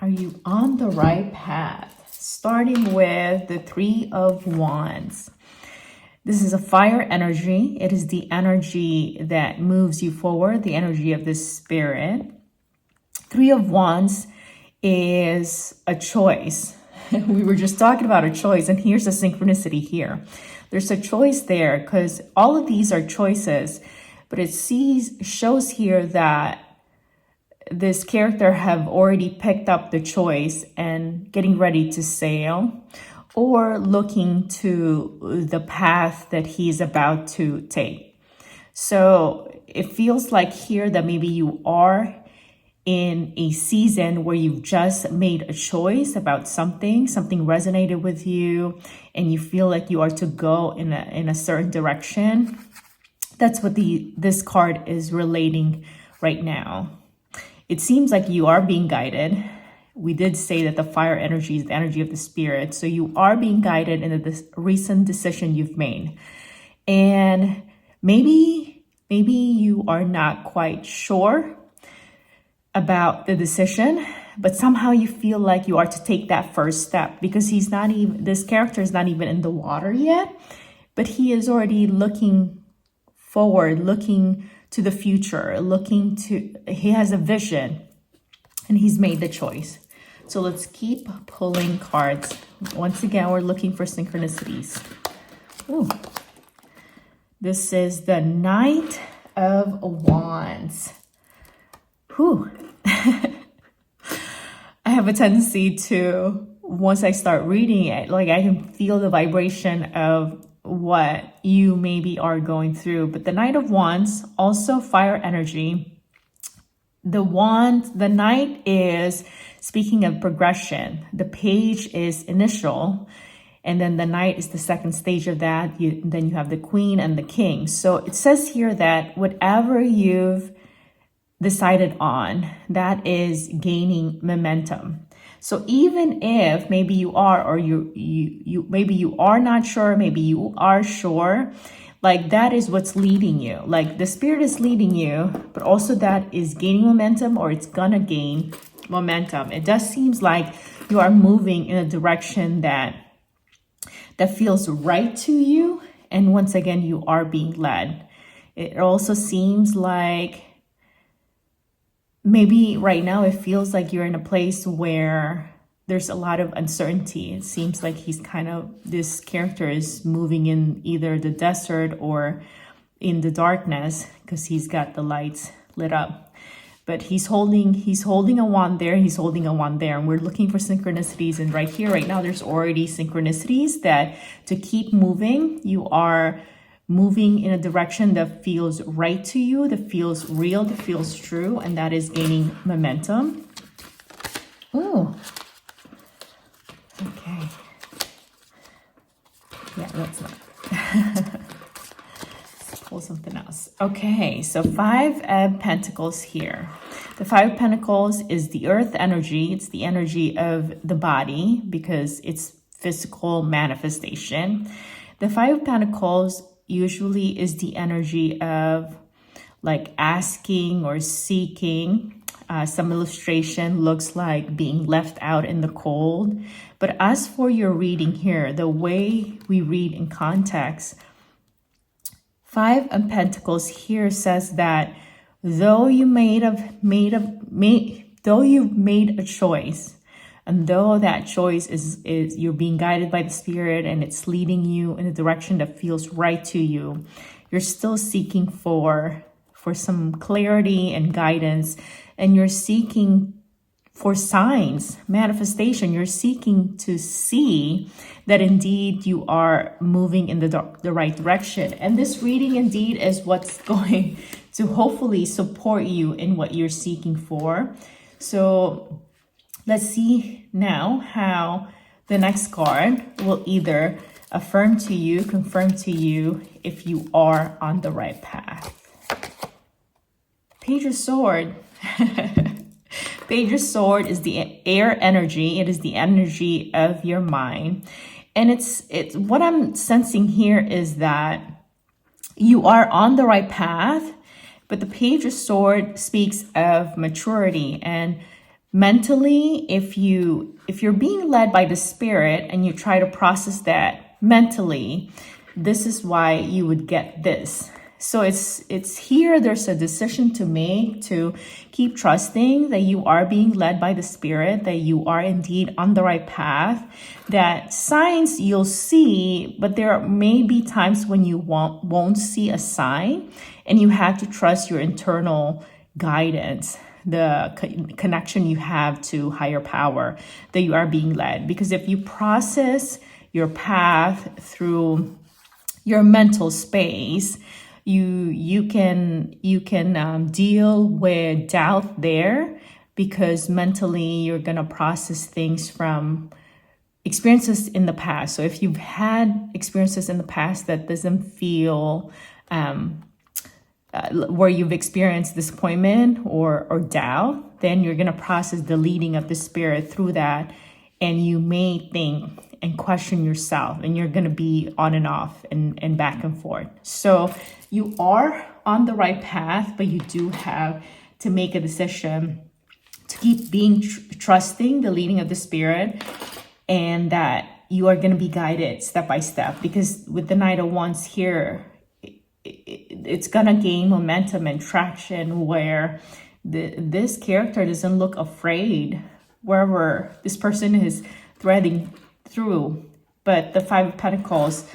Are you on the right path? Starting with the Three of Wands. This is a fire energy. It is the energy that moves you forward, the energy of the spirit. Three of Wands is a choice. We were just talking about a choice, and here's a synchronicity here. There's a choice there because all of these are choices, but it shows here that this character have already picked up the choice and getting ready to sail, or looking to the path that he's about to take. So it feels like here that maybe you are in a season where you've just made a choice about something resonated with you, and you feel like you are to go in a certain direction. That's what this card is relating right now. It seems like you are being guided. We did say that the fire energy is the energy of the spirit. So you are being guided in this recent decision you've made. And maybe you are not quite sure about the decision, but somehow you feel like you are to take that first step, because this character is not even in the water yet, but he is already looking forward, looking to the future, he has a vision, and he's made the choice. So let's keep pulling cards. Once again, we're looking for synchronicities. Ooh. This is the Knight of Wands. Whew. I have a tendency to, once I start reading it, like I can feel the vibration of what you maybe are going through. But the Knight of Wands, also fire energy. The Knight is speaking of progression. The Page is initial, and then the Knight is the second stage of that. Then you have the Queen and the King. So it says here that whatever you've decided on, that is gaining momentum. So even if maybe you are, or maybe you are not sure, maybe you are sure, like that is what's leading you. Like the spirit is leading you, but also that is gaining momentum, or it's gonna gain momentum. It does seems like you are moving in a direction that feels right to you. And once again, you are being led. It also seems like maybe right now it feels like you're in a place where there's a lot of uncertainty. It seems like this character is moving in either the desert or in the darkness, because he's got the lights lit up. But he's holding a wand there, he's holding a wand there, and we're looking for synchronicities. And right here, right now, there's already synchronicities that to keep moving, you are moving in a direction that feels right to you, that feels real, that feels true, and that is gaining momentum. Ooh. Okay. Yeah, let's not. Let's pull something else. Okay, so Five of Pentacles here. The Five of Pentacles is the earth energy. It's the energy of the body, because it's physical manifestation. The Five of Pentacles usually is the energy of like asking or seeking. Some illustration looks like being left out in the cold. But as for your reading here, the way we read in context, Five of Pentacles here says that though you've made a choice, and though that choice is you're being guided by the spirit and it's leading you in a direction that feels right to you, you're still seeking for some clarity and guidance, and you're seeking for signs, manifestation. You're seeking to see that indeed you are moving in the right direction. And this reading indeed is what's going to hopefully support you in what you're seeking for. So let's see now how the next card will either affirm to you, confirm to you if you are on the right path. Page of Sword. Page of Sword is the air energy. It is the energy of your mind. And it's what I'm sensing here is that you are on the right path, but the Page of Sword speaks of maturity, and Mentally, if you're being led by the spirit and you try to process that mentally, this is why you would get this. So it's here, there's a decision to make to keep trusting that you are being led by the spirit, that you are indeed on the right path, that signs you'll see, but there may be times when you won't see a sign, and you have to trust your internal guidance, the connection you have to higher power, that you are being led. Because if you process your path through your mental space, you can deal with doubt there, because mentally you're gonna process things from experiences in the past. So if you've had experiences in the past that doesn't feel where you've experienced disappointment or doubt, then you're going to process the leading of the spirit through that, and you may think and question yourself, and you're going to be on and off and back and forth. So you are on the right path, but you do have to make a decision to keep being trusting the leading of the spirit, and that you are going to be guided step by step. Because with the Knight of Wands here, it's gonna gain momentum and traction, where this character doesn't look afraid wherever this person is threading through. But the Five of Pentacles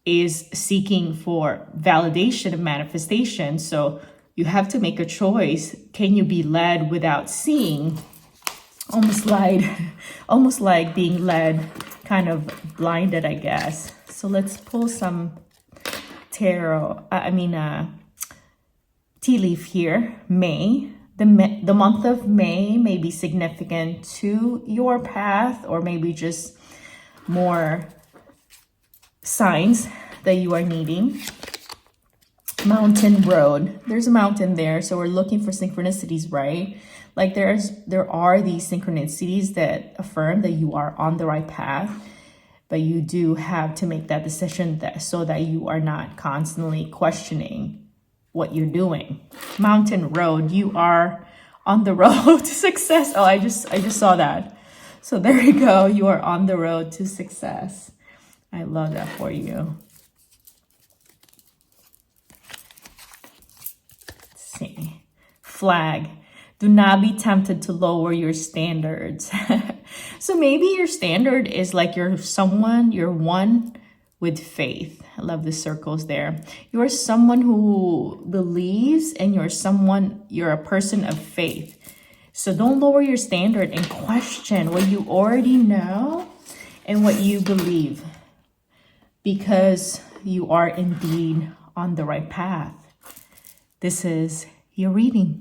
is seeking for validation and manifestation. So you have to make a choice. Can you be led without seeing? Almost like being led, kind of blinded, I guess. So let's pull some tarot, tea leaf here. May, the month of May may be significant to your path, or maybe just more signs that you are needing. Mountain road, there's a mountain there, so we're looking for synchronicities, right? Like there are these synchronicities that affirm that you are on the right path. But you do have to make that decision so that you are not constantly questioning what you're doing. Mountain road, you are on the road to success. Oh, I just saw that. So there you go. You are on the road to success. I love that for you. Let's see. Flag. Do not be tempted to lower your standards. So maybe your standard is like you're one with faith. I love the circles there. You're someone who believes, and you're a person of faith. So don't lower your standard and question what you already know and what you believe, because you are indeed on the right path. This is your reading.